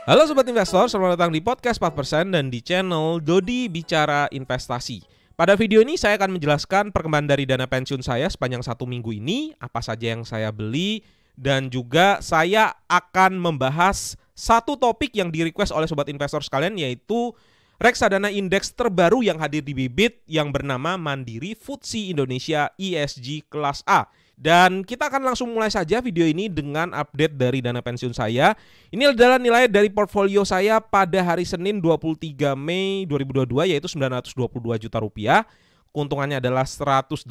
Halo Sobat Investor, selamat datang di podcast 4% dan di channel Dodi Bicara Investasi. Pada video ini saya akan menjelaskan perkembangan dari dana pensiun saya sepanjang 1 minggu ini, apa saja yang saya beli, dan juga saya akan membahas satu topik yang di-request oleh Sobat Investor sekalian, yaitu reksadana indeks terbaru yang hadir di Bibit yang bernama Mandiri FTSE Indonesia ESG Kelas A. Dan kita akan langsung mulai saja video ini dengan update dari dana pensiun saya. Ini adalah nilai dari portfolio saya pada hari Senin 23 Mei 2022 yaitu 922 juta rupiah. Keuntungannya adalah 185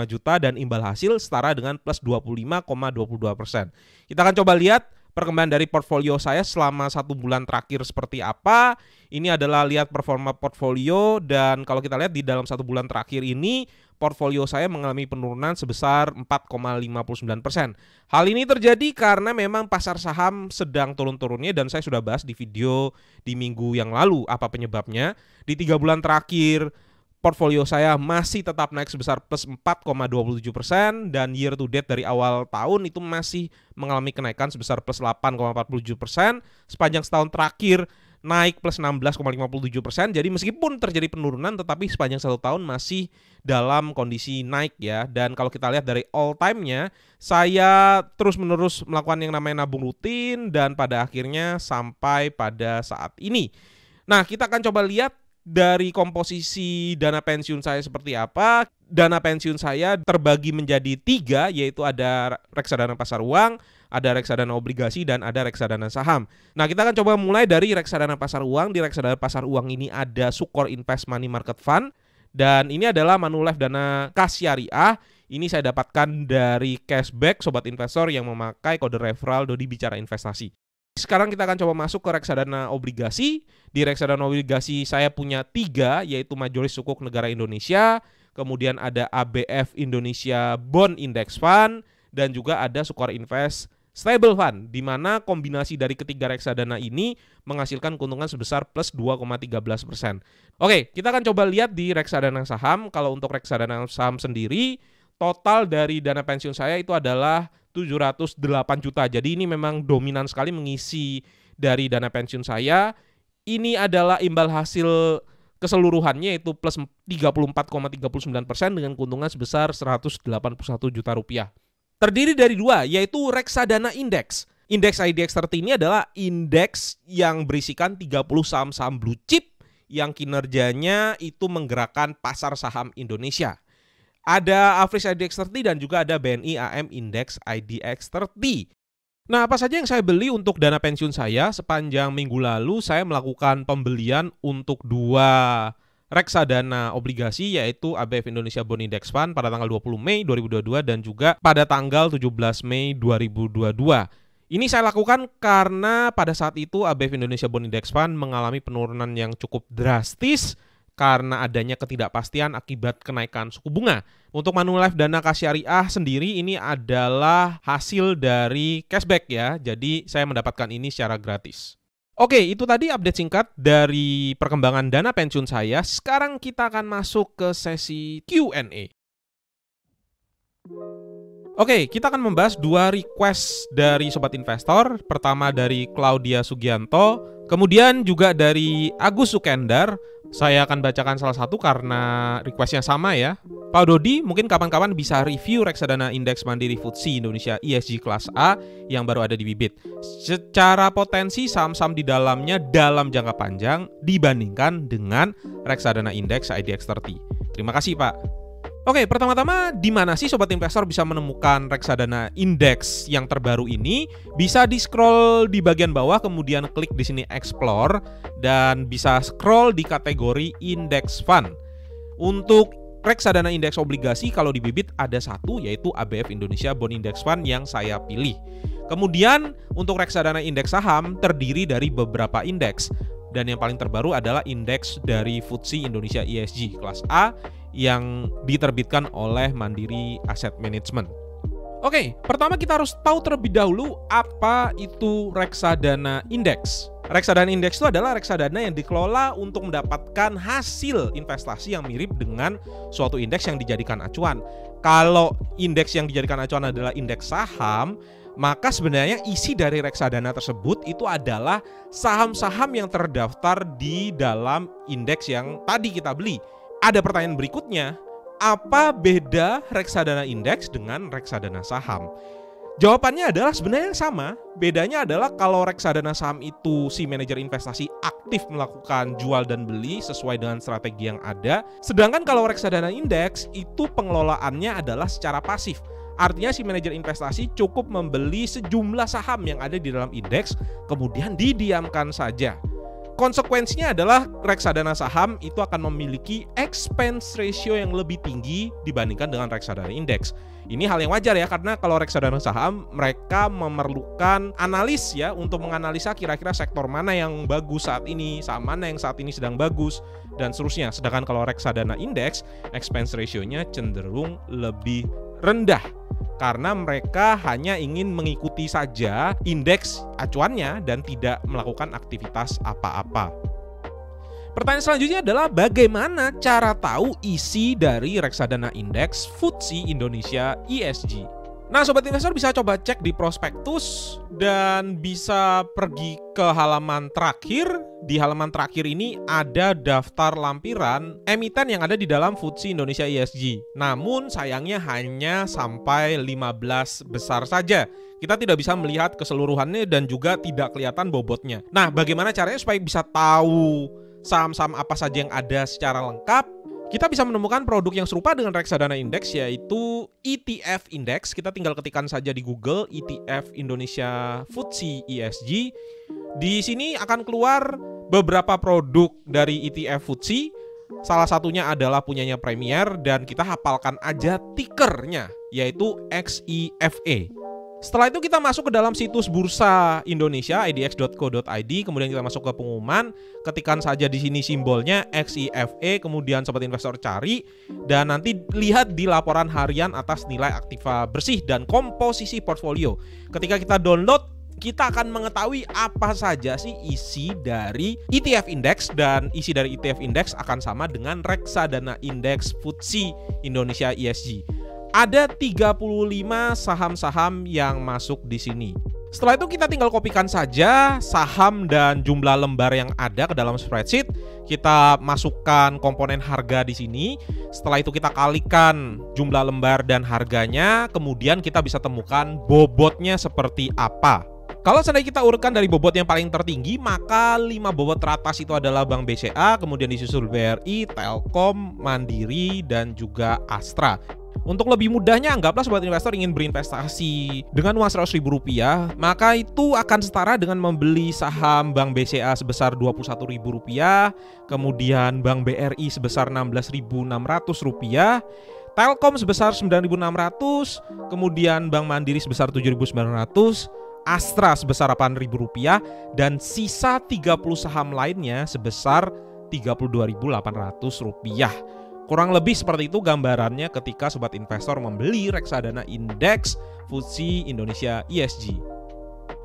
juta dan imbal hasil setara dengan plus 25,22%. Kita akan coba lihat perkembangan dari portfolio saya selama 1 bulan terakhir seperti apa. Ini adalah lihat performa portfolio dan kalau kita lihat di dalam 1 bulan terakhir ini portfolio saya mengalami penurunan sebesar 4,59%. Hal ini terjadi karena memang pasar saham sedang turun-turunnya dan saya sudah bahas di video di minggu yang lalu apa penyebabnya. Di 3 bulan terakhir portfolio saya masih tetap naik sebesar plus 4,27% dan year to date dari awal tahun itu masih mengalami kenaikan sebesar plus 8,47%. Sepanjang setahun terakhir naik plus 16,57%. Jadi meskipun terjadi penurunan tetapi sepanjang 1 tahun masih dalam kondisi naik ya. Dan kalau kita lihat dari all time-nya, saya terus-menerus melakukan yang namanya nabung rutin dan pada akhirnya sampai pada saat ini. Nah, kita akan coba lihat dari komposisi dana pensiun saya seperti apa. Dana pensiun saya terbagi menjadi 3, yaitu ada reksadana pasar uang, ada reksadana obligasi, dan ada reksadana saham. Nah, kita akan coba mulai dari reksadana pasar uang. Di reksadana pasar uang ini ada Sukor Invest Money Market Fund, dan ini adalah Manulife Dana Kas Syariah. Ini saya dapatkan dari cashback Sobat Investor yang memakai kode referral Dodi Bicara Investasi. Sekarang kita akan coba masuk ke reksadana obligasi. Di reksadana obligasi saya punya 3, yaitu Majoris Sukuk Negara Indonesia, kemudian ada ABF Indonesia Bond Index Fund, dan juga ada Sukor Invest Stable Fund, di mana kombinasi dari ketiga reksadana ini menghasilkan keuntungan sebesar plus 2,13%. Oke, kita akan coba lihat di reksadana saham. Kalau untuk reksadana saham sendiri, total dari dana pensiun saya itu adalah 708 juta. Jadi ini memang dominan sekali mengisi dari dana pensiun saya. Ini adalah imbal hasil keseluruhannya yaitu plus 34,39% dengan keuntungan sebesar 181 juta rupiah. Terdiri dari 2, yaitu reksadana indeks. Indeks IDX30 ini adalah indeks yang berisikan 30 saham-saham blue chip yang kinerjanya itu menggerakkan pasar saham Indonesia. Ada Average IDX30 dan juga ada BNI AM Index IDX30. Nah, apa saja yang saya beli untuk dana pensiun saya? Sepanjang minggu lalu saya melakukan pembelian untuk 2 reksadana obligasi yaitu ABF Indonesia Bond Index Fund pada tanggal 20 Mei 2022 dan juga pada tanggal 17 Mei 2022. Ini saya lakukan karena pada saat itu ABF Indonesia Bond Index Fund mengalami penurunan yang cukup drastis karena adanya ketidakpastian akibat kenaikan suku bunga. Untuk Manulife Dana Kas Syariah sendiri ini adalah hasil dari cashback ya. Jadi saya mendapatkan ini secara gratis. Oke, itu tadi update singkat dari perkembangan dana pensiun saya. Sekarang kita akan masuk ke sesi Q&A. Oke, kita akan membahas 2 request dari Sobat Investor. Pertama dari Claudia Sugianto, kemudian juga dari Agus Sukendar. Saya akan bacakan salah satu karena requestnya sama ya. Pak Dodi, mungkin kapan-kapan bisa review reksadana indeks Mandiri FTSE Indonesia ESG Kelas A yang baru ada di Bibit. Secara potensi saham-saham di dalamnya dalam jangka panjang dibandingkan dengan reksadana indeks IDX30. Terima kasih Pak. Oke, pertama-tama di mana sih Sobat Investor bisa menemukan reksadana indeks yang terbaru ini? Bisa di-scroll di bagian bawah, kemudian klik di sini Explore, dan bisa scroll di kategori Index Fund. Untuk reksadana indeks obligasi, kalau di Bibit ada 1, yaitu ABF Indonesia Bond Index Fund yang saya pilih. Kemudian, untuk reksadana indeks saham terdiri dari beberapa indeks. Dan yang paling terbaru adalah indeks dari FTSE Indonesia ESG Kelas A yang diterbitkan oleh Mandiri Asset Management. Oke, pertama kita harus tahu terlebih dahulu apa itu reksadana indeks. Reksadana indeks itu adalah reksadana yang dikelola untuk mendapatkan hasil investasi yang mirip dengan suatu indeks yang dijadikan acuan. Kalau indeks yang dijadikan acuan adalah indeks saham, maka sebenarnya isi dari reksadana tersebut itu adalah saham-saham yang terdaftar di dalam indeks yang tadi kita beli. Ada pertanyaan berikutnya, apa beda reksadana indeks dengan reksadana saham? Jawabannya adalah sebenarnya sama. Bedanya adalah kalau reksadana saham itu si manajer investasi aktif melakukan jual dan beli sesuai dengan strategi yang ada. Sedangkan kalau reksadana indeks itu pengelolaannya adalah secara pasif. Artinya si manajer investasi cukup membeli sejumlah saham yang ada di dalam indeks, kemudian didiamkan saja. Konsekuensinya adalah reksadana saham itu akan memiliki expense ratio yang lebih tinggi dibandingkan dengan reksadana indeks. Ini hal yang wajar ya, karena kalau reksadana saham mereka memerlukan analis ya untuk menganalisa kira-kira sektor mana yang bagus saat ini, saham mana yang saat ini sedang bagus, dan seterusnya. Sedangkan kalau reksadana indeks, expense ratio-nya cenderung lebih rendah karena mereka hanya ingin mengikuti saja indeks acuannya dan tidak melakukan aktivitas apa-apa. Pertanyaan selanjutnya adalah bagaimana cara tahu isi dari reksadana indeks FTSE Indonesia ESG? Nah, sobat investor bisa coba cek di prospektus dan bisa pergi ke halaman terakhir. Di halaman terakhir ini ada daftar lampiran emiten yang ada di dalam FTSE Indonesia ESG. Namun sayangnya hanya sampai 15 besar saja. Kita tidak bisa melihat keseluruhannya dan juga tidak kelihatan bobotnya. Nah, bagaimana caranya supaya bisa tahu saham-saham apa saja yang ada secara lengkap? Kita bisa menemukan produk yang serupa dengan reksadana indeks, yaitu ETF Index. Kita tinggal ketikkan saja di Google ETF Indonesia FTSE ESG. Di sini akan keluar beberapa produk dari ETF FTSE. Salah satunya adalah punyanya Premier dan kita hafalkan aja tikernya, yaitu XIFE. Setelah itu kita masuk ke dalam situs Bursa Indonesia idx.co.id, kemudian kita masuk ke pengumuman, ketikkan saja di sini simbolnya XIFE, kemudian sobat investor cari dan nanti lihat di laporan harian atas nilai aktiva bersih dan komposisi portfolio. Ketika kita download, kita akan mengetahui apa saja sih isi dari ETF Index, dan isi dari ETF Index akan sama dengan reksadana indeks FTSE Indonesia ESG. Ada 35 saham-saham yang masuk di sini. Setelah itu kita tinggal kopikan saja saham dan jumlah lembar yang ada ke dalam spreadsheet. Kita masukkan komponen harga di sini. Setelah itu kita kalikan jumlah lembar dan harganya. Kemudian kita bisa temukan bobotnya seperti apa. Kalau seandainya kita urutkan dari bobot yang paling tertinggi, maka 5 bobot teratas itu adalah Bank BCA, kemudian disusul BRI, Telkom, Mandiri, dan juga Astra. Untuk lebih mudahnya, anggaplah sobat investor ingin berinvestasi dengan uang Rp100.000, maka itu akan setara dengan membeli saham Bank BCA sebesar Rp21.000, kemudian Bank BRI sebesar Rp16.600, Telkom sebesar Rp9.600, kemudian Bank Mandiri sebesar Rp7.900, Astra sebesar Rp8.000, dan sisa 30 saham lainnya sebesar Rp32.800. Kurang lebih seperti itu gambarannya ketika sobat investor membeli reksadana indeks FTSE Indonesia ESG.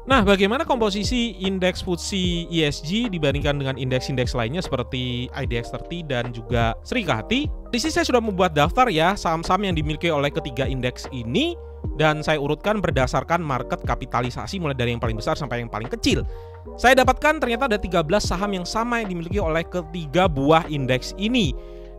Nah, bagaimana komposisi indeks FTSE ESG dibandingkan dengan indeks-indeks lainnya seperti IDX30 dan juga Serikati? Di sini saya sudah membuat daftar ya saham-saham yang dimiliki oleh ketiga indeks ini, dan saya urutkan berdasarkan market kapitalisasi mulai dari yang paling besar sampai yang paling kecil. Saya dapatkan ternyata ada 13 saham yang sama yang dimiliki oleh ketiga buah indeks ini.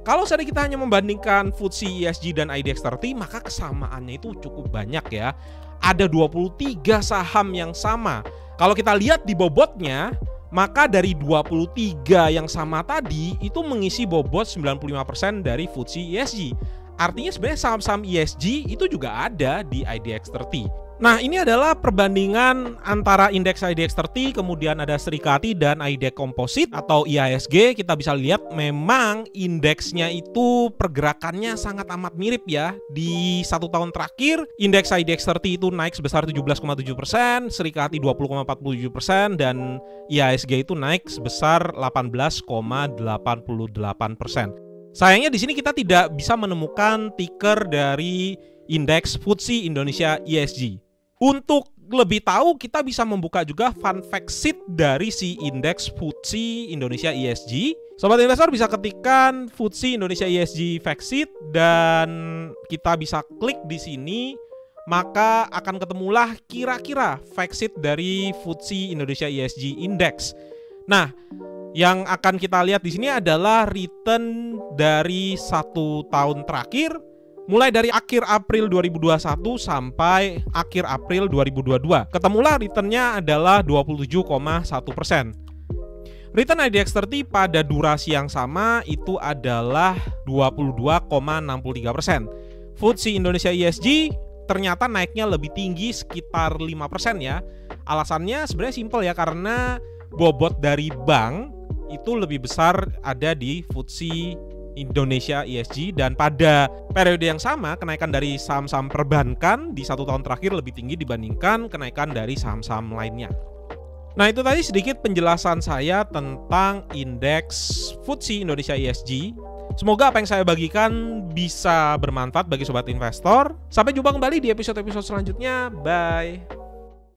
Kalau saja kita hanya membandingkan FTSE ESG dan IDX30, maka kesamaannya itu cukup banyak ya. Ada 23 saham yang sama. Kalau kita lihat di bobotnya, maka dari 23 yang sama tadi itu mengisi bobot 95% dari FTSE ESG. Artinya sebenarnya saham-saham ESG itu juga ada di IDX30. Nah, ini adalah perbandingan antara indeks IDX30, kemudian ada Serikati dan IDX Composite atau IHSG. Kita bisa lihat memang indeksnya itu pergerakannya sangat amat mirip ya. Di 1 tahun terakhir, indeks IDX30 itu naik sebesar 17,7%, Serikati 20,47%, dan IHSG itu naik sebesar 18,88%. Sayangnya di sini kita tidak bisa menemukan tiker dari indeks FTSE Indonesia ESG. Untuk lebih tahu, kita bisa membuka juga fun fact sheet dari si indeks FTSE Indonesia ESG. Sobat investor bisa ketikkan FTSE Indonesia ESG fact sheet dan kita bisa klik di sini, maka akan ketemulah kira-kira fact sheet dari FTSE Indonesia ESG Index. Nah, yang akan kita lihat di sini adalah return dari 1 tahun terakhir, mulai dari akhir April 2021 sampai akhir April 2022. Ketemulah returnnya adalah 27,1%. Return IDX30 pada durasi yang sama itu adalah 22,63%. FTSE Indonesia ESG ternyata naiknya lebih tinggi sekitar 5% ya. Alasannya sebenarnya simpel ya, karena bobot dari bank itu lebih besar ada di FTSE Indonesia ESG, dan pada periode yang sama kenaikan dari saham-saham perbankan di 1 tahun terakhir lebih tinggi dibandingkan kenaikan dari saham-saham lainnya. Nah, itu tadi sedikit penjelasan saya tentang indeks FTSE Indonesia ESG. Semoga apa yang saya bagikan bisa bermanfaat bagi sobat investor. Sampai jumpa kembali di episode-episode selanjutnya. Bye.